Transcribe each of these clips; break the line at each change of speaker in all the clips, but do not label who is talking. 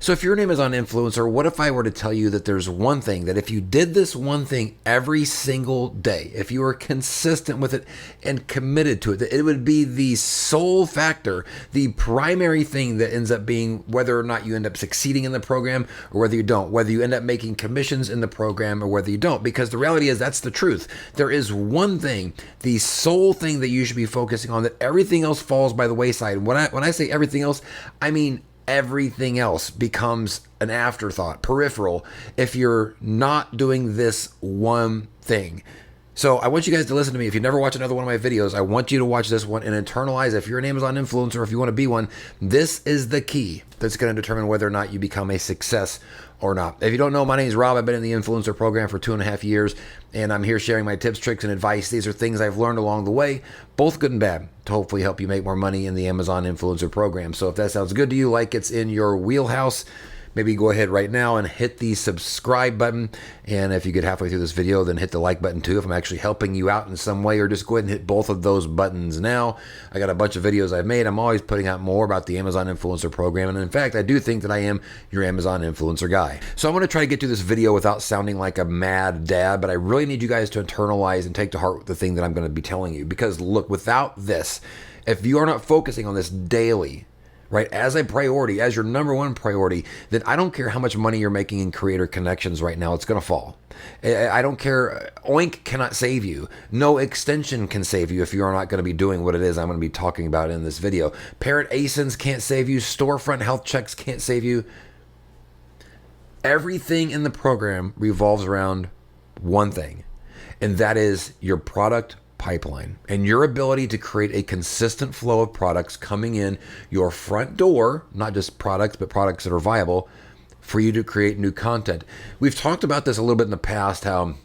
So if you're an Amazon influencer, what if I were to tell you that there's one thing that if you did this one thing every single day, if you were consistent with it and committed to it, that it would be the sole factor, the primary thing that ends up being whether or not you end up succeeding in the program or whether you don't, whether you end up making commissions in the program or whether you don't, because the reality is that's the truth. There is one thing, the sole thing that you should be focusing on, that everything else falls by the wayside. When I say everything else, I mean everything else becomes an afterthought, peripheral, if you're not doing this one thing. So I want you guys to listen to me. If you never watch another one of my videos, I want you to watch this one and internalize. If you're an Amazon influencer, if you want to be one, this is the key that's going to determine whether or not you become a success or not. If you don't know, my name is Rob. I've been in the influencer program for 2.5 years, and I'm here sharing my tips, tricks, and advice. These are things I've learned along the way, both good and bad, to hopefully help you make more money in the Amazon influencer program. So if that sounds good to you, like it's in your wheelhouse, maybe go ahead right now and hit the subscribe button. And if you get halfway through this video, then hit the like button too if I'm actually helping you out in some way, or just go ahead and hit both of those buttons now. I got a bunch of videos I've made. I'm always putting out more about the Amazon influencer program. And in fact, I do think that I am your Amazon influencer guy. So I'm going to try to get through this video without sounding like a mad dad, but I really need you guys to internalize and take to heart the thing that I'm going to be telling you. Because look, without this, if you are not focusing on this daily, right, as a priority, as your number one priority, then I don't care how much money you're making in creator connections right now, it's going to fall. I don't care. Oink cannot save you. No extension can save you if you are not going to be doing what it is I'm going to be talking about in this video. Parent ASINs can't save you. Storefront health checks can't save you. Everything in the program revolves around one thing, and that is your product pipeline and your ability to create a consistent flow of products coming in your front door, not just products, but products that are viable for you to create new content. We've talked about this a little bit in the past, how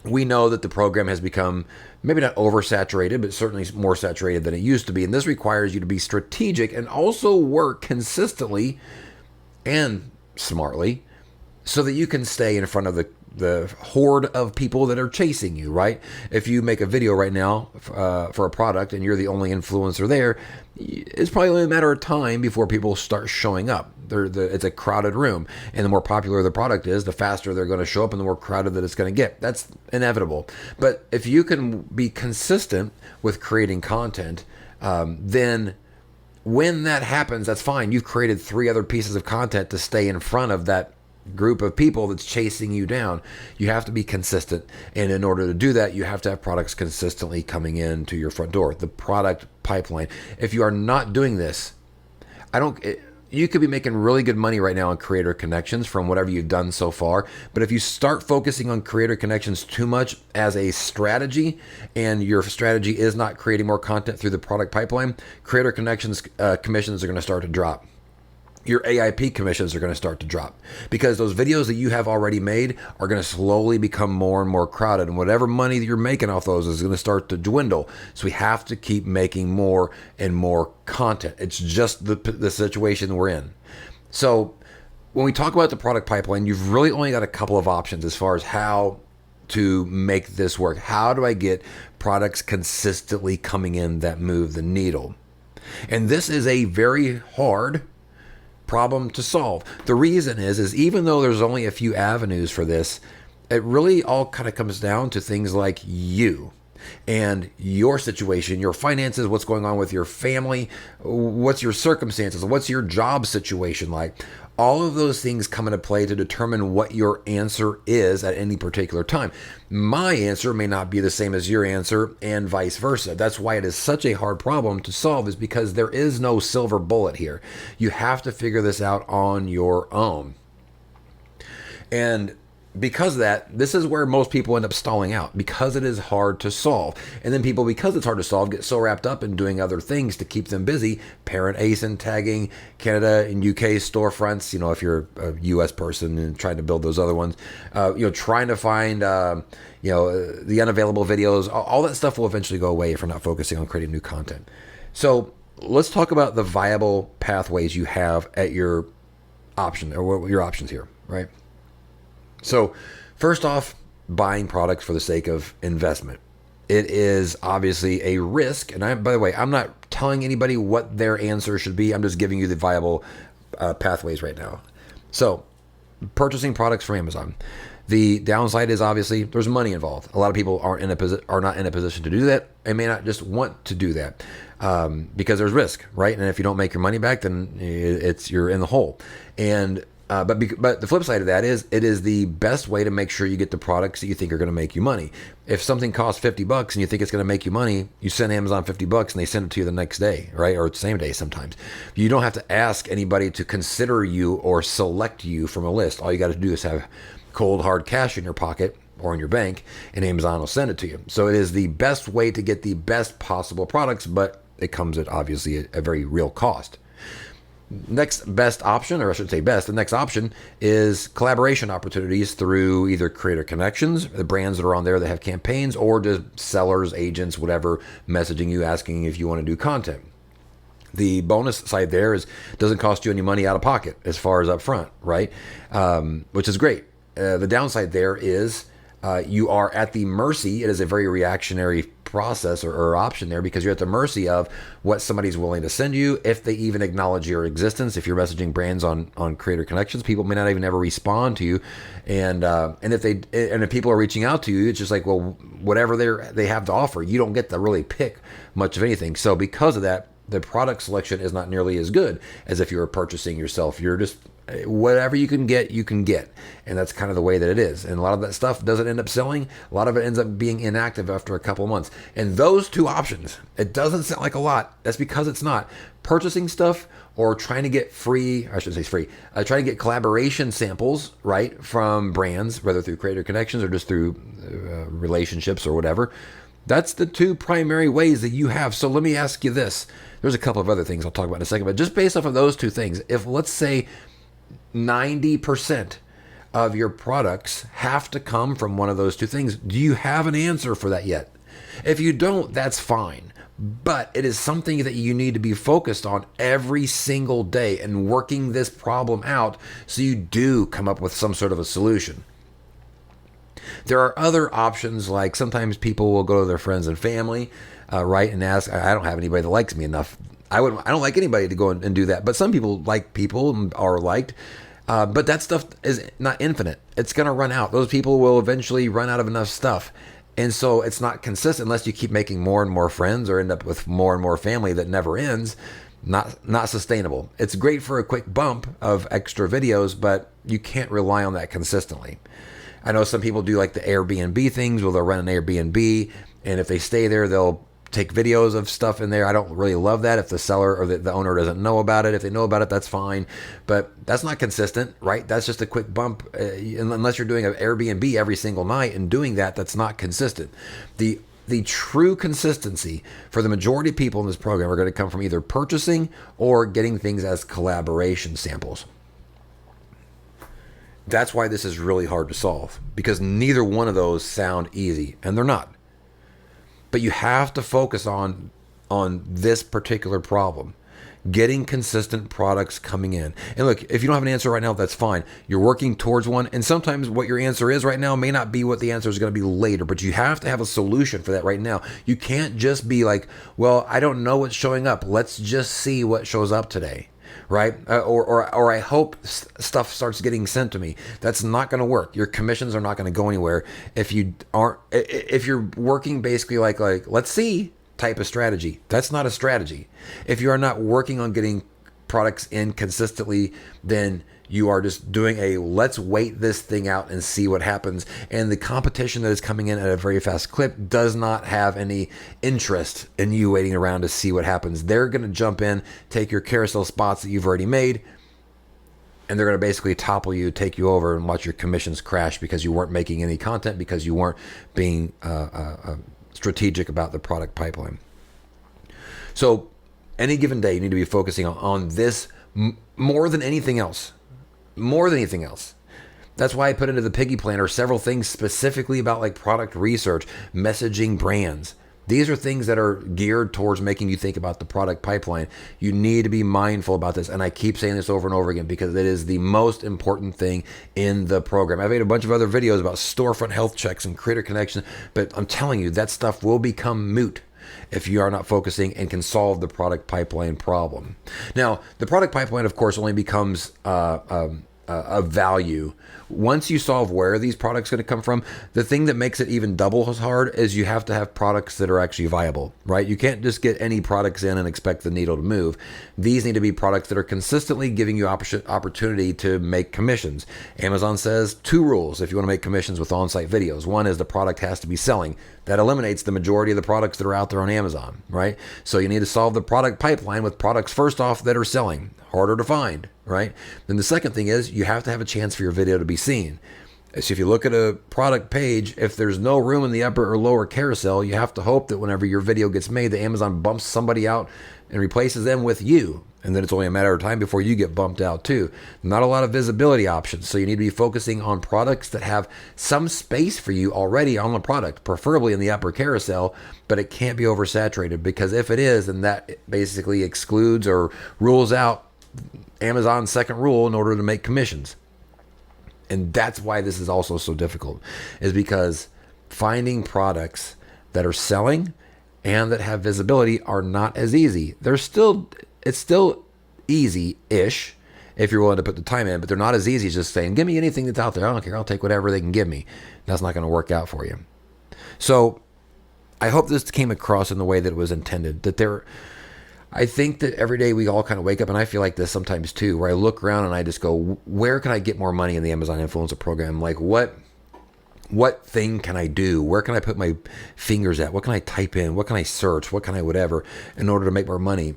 we know that the program has become maybe not oversaturated, but certainly more saturated than it used to be. And this requires you to be strategic and also work consistently and smartly so that you can stay in front of the horde of people that are chasing you, right? If you make a video right now for a product and you're the only influencer there, it's probably only a matter of time before people start showing up. It's a crowded room, and the more popular the product is, the faster they're going to show up and the more crowded that it's going to get. That's inevitable. But if you can be consistent with creating content, then when that happens, that's fine. You've created 3 other pieces of content to stay in front of that group of people that's chasing you down. You have to be consistent, and in order to do that, you have to have products consistently coming in to your front door, the product pipeline. If you are not doing this, you could be making really good money right now on creator connections from whatever you've done so far, but if you start focusing on creator connections too much as a strategy, and your strategy is not creating more content through the product pipeline, creator connections commissions are going to start to drop. Your AIP commissions are going to start to drop, because those videos that you have already made are going to slowly become more and more crowded, and whatever money that you're making off those is going to start to dwindle. So we have to keep making more and more content. It's just the situation we're in. So when we talk about the product pipeline, you've really only got a couple of options as far as how to make this work. How do I get products consistently coming in that move the needle? And this is a very hard problem to solve. The reason is even though there's only a few avenues for this, it really all kind of comes down to things like you and your situation, your finances, what's going on with your family, what's your circumstances, what's your job situation like. All of those things come into play to determine what your answer is at any particular time. My answer may not be the same as your answer, and vice versa. That's why it is such a hard problem to solve, is because there is no silver bullet here. You have to figure this out on your own. And because of that, this is where most people end up stalling out, because it is hard to solve. And then people, because it's hard to solve, get so wrapped up in doing other things to keep them busy. Parent ASIN tagging, Canada and UK storefronts, if you're a US person and trying to build those other ones, trying to find, the unavailable videos, all that stuff will eventually go away if you're not focusing on creating new content. So let's talk about the viable pathways you have at your option, or what your options here, right? So first off, buying products for the sake of investment. It is obviously a risk. And by the way, I'm not telling anybody what their answer should be. I'm just giving you the viable pathways right now. So, purchasing products from Amazon. The downside is obviously there's money involved. A lot of people are not in a position to do that and may not just want to do that because there's risk, right? And if you don't make your money back, then you're in the hole. And but the flip side of that is it is the best way to make sure you get the products that you think are going to make you money. If something costs $50 and you think it's going to make you money, you send Amazon $50 and they send it to you the next day, right? Or the same day sometimes. You don't have to ask anybody to consider you or select you from a list. All you got to do is have cold hard cash in your pocket or in your bank, and Amazon will send it to you. So it is the best way to get the best possible products, but it comes at obviously a very real cost. Next best option, or I should say best, the next option is collaboration opportunities through either creator connections, the brands that are on there that have campaigns, or just sellers, agents, whatever, messaging you, asking if you want to do content. The bonus side there is it doesn't cost you any money out of pocket as far as up front, right? Which is great. The downside there is you are at the mercy. It is a very reactionary process or option there because you're at the mercy of what somebody's willing to send you, if they even acknowledge your existence. If you're messaging brands on creator connections, people may not even ever respond to you, and if people are reaching out to you, it's just like, well, whatever they have to offer, you don't get to really pick much of anything. So because of that, the product selection is not nearly as good as if you were purchasing yourself. You're just whatever you can get, and that's kind of the way that it is. And a lot of that stuff doesn't end up selling. A lot of it ends up being inactive after a couple of months. And those two options, it doesn't sound like a lot. That's because it's not. Purchasing stuff or trying to get free, I should say free, trying to get collaboration samples, right, from brands, whether through creator connections or just through relationships or whatever. That's the two primary ways that you have. So let me ask you this. There's a couple of other things I'll talk about in a second, but just based off of those two things, if let's say 90% of your products have to come from one of those two things, do you have an answer for that yet? If you don't, that's fine. But it is something that you need to be focused on every single day and working this problem out so you do come up with some sort of a solution. There are other options, like sometimes people will go to their friends and family, right, and ask, I don't have anybody that likes me enough. I don't like anybody to go and do that. But some people like people and are liked. But that stuff is not infinite. It's going to run out. Those people will eventually run out of enough stuff. And so it's not consistent unless you keep making more and more friends or end up with more and more family that never ends. Not sustainable. It's great for a quick bump of extra videos, but you can't rely on that consistently. I know some people do like the Airbnb things where they'll rent an Airbnb, and if they stay there, they'll take videos of stuff in there. I don't really love that if the seller or the owner doesn't know about it. If they know about it, that's fine. But that's not consistent, right? That's just a quick bump. Unless you're doing an Airbnb every single night and doing that, that's not consistent. The true consistency for the majority of people in this program are going to come from either purchasing or getting things as collaboration samples. That's why this is really hard to solve, because neither one of those sound easy, and they're not. But you have to focus on this particular problem, getting consistent products coming in. And look, if you don't have an answer right now, that's fine. You're working towards one, and sometimes what your answer is right now may not be what the answer is going to be later, but you have to have a solution for that right now. You can't just be like, well, I don't know what's showing up. Let's just see what shows up today. Right? Or I hope stuff starts getting sent to me. That's not going to work. Your commissions are not going to go anywhere if you're working basically like let's see type of strategy. That's not a strategy. If you are not working on getting products in consistently, then you are just doing a let's wait this thing out and see what happens. And the competition that is coming in at a very fast clip does not have any interest in you waiting around to see what happens. They're going to jump in, take your carousel spots that you've already made, and they're going to basically topple you, take you over, and watch your commissions crash because you weren't making any content, because you weren't being strategic about the product pipeline. So any given day, you need to be focusing on this more than anything else. More than anything else. That's why I put into the Piggy Planner several things specifically about like product research, messaging brands. These are things that are geared towards making you think about the product pipeline. You need to be mindful about this. And I keep saying this over and over again because it is the most important thing in the program. I've made a bunch of other videos about storefront health checks and creator connection, but I'm telling you, that stuff will become moot if you are not focusing and can solve the product pipeline problem. Now, the product pipeline, of course, only becomes of value. Once you solve where these products are going to come from, the thing that makes it even double as hard is you have to have products that are actually viable, right? You can't just get any products in and expect the needle to move. These need to be products that are consistently giving you opportunity to make commissions. Amazon says 2 rules if you want to make commissions with on-site videos. One is the product has to be selling. That eliminates the majority of the products that are out there on Amazon, right? So you need to solve the product pipeline with products first off that are selling. Harder to find, right? Then the second thing is you have to have a chance for your video to be seen. So if you look at a product page, if there's no room in the upper or lower carousel, you have to hope that whenever your video gets made, that Amazon bumps somebody out and replaces them with you. And then it's only a matter of time before you get bumped out too. Not a lot of visibility options. So you need to be focusing on products that have some space for you already on the product, preferably in the upper carousel, but it can't be oversaturated, because if it is, then that basically excludes or rules out Amazon's second rule in order to make commissions. And that's why this is also so difficult, is because finding products that are selling and that have visibility are not as easy. It's still easy-ish if you're willing to put the time in, but they're not as easy as just saying, give me anything that's out there. I don't care. I'll take whatever they can give me. That's not going to work out for you. So I hope this came across in the way that it was intended, I think that every day we all kind of wake up, and I feel like this sometimes too, where I look around and I just go, where can I get more money in the Amazon Influencer program? Like what thing can I do? Where can I put my fingers at? What can I type in? What can I search? What can I whatever in order to make more money?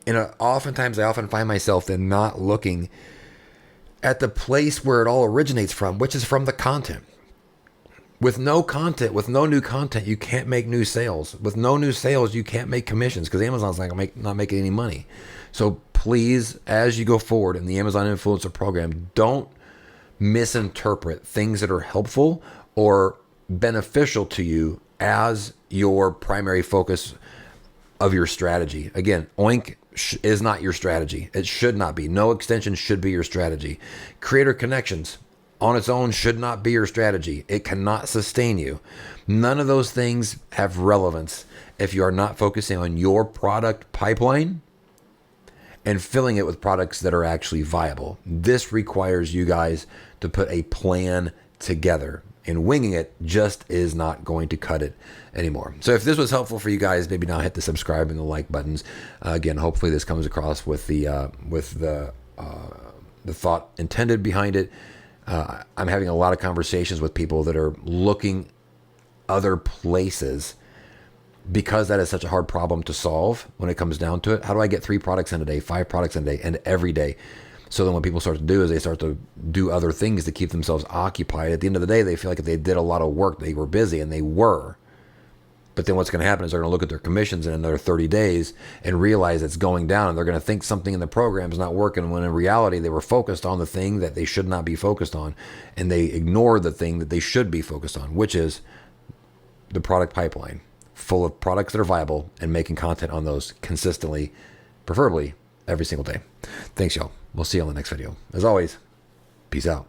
And oftentimes I often find myself then not looking at the place where it all originates from, which is from the content. With no content, with no new content, you can't make new sales. With no new sales, you can't make commissions, because Amazon's not making any money. So please, as you go forward in the Amazon Influencer program, don't misinterpret things that are helpful or beneficial to you as your primary focus of your strategy. Again, Oink is not your strategy. It should not be. No extension should be your strategy. Creator connections on its own should not be your strategy. It cannot sustain you. None of those things have relevance if you are not focusing on your product pipeline and filling it with products that are actually viable. This requires you guys to put a plan together, and winging it just is not going to cut it anymore. So if this was helpful for you guys, maybe now hit the subscribe and the like buttons. Again, hopefully this comes across with the thought intended behind it. I'm having a lot of conversations with people that are looking other places because that is such a hard problem to solve when it comes down to it. How do I get 3 products in a day, 5 products in a day, and every day? So then what people start to do is they start to do other things to keep themselves occupied. At the end of the day, they feel like if they did a lot of work, they were busy, and they were. But then what's going to happen is they're going to look at their commissions in another 30 days and realize it's going down, and they're going to think something in the program is not working, when in reality they were focused on the thing that they should not be focused on, and they ignored the thing that they should be focused on, which is the product pipeline, full of products that are viable, and making content on those consistently, preferably every single day. Thanks, y'all. We'll see you on the next video. As always, peace out.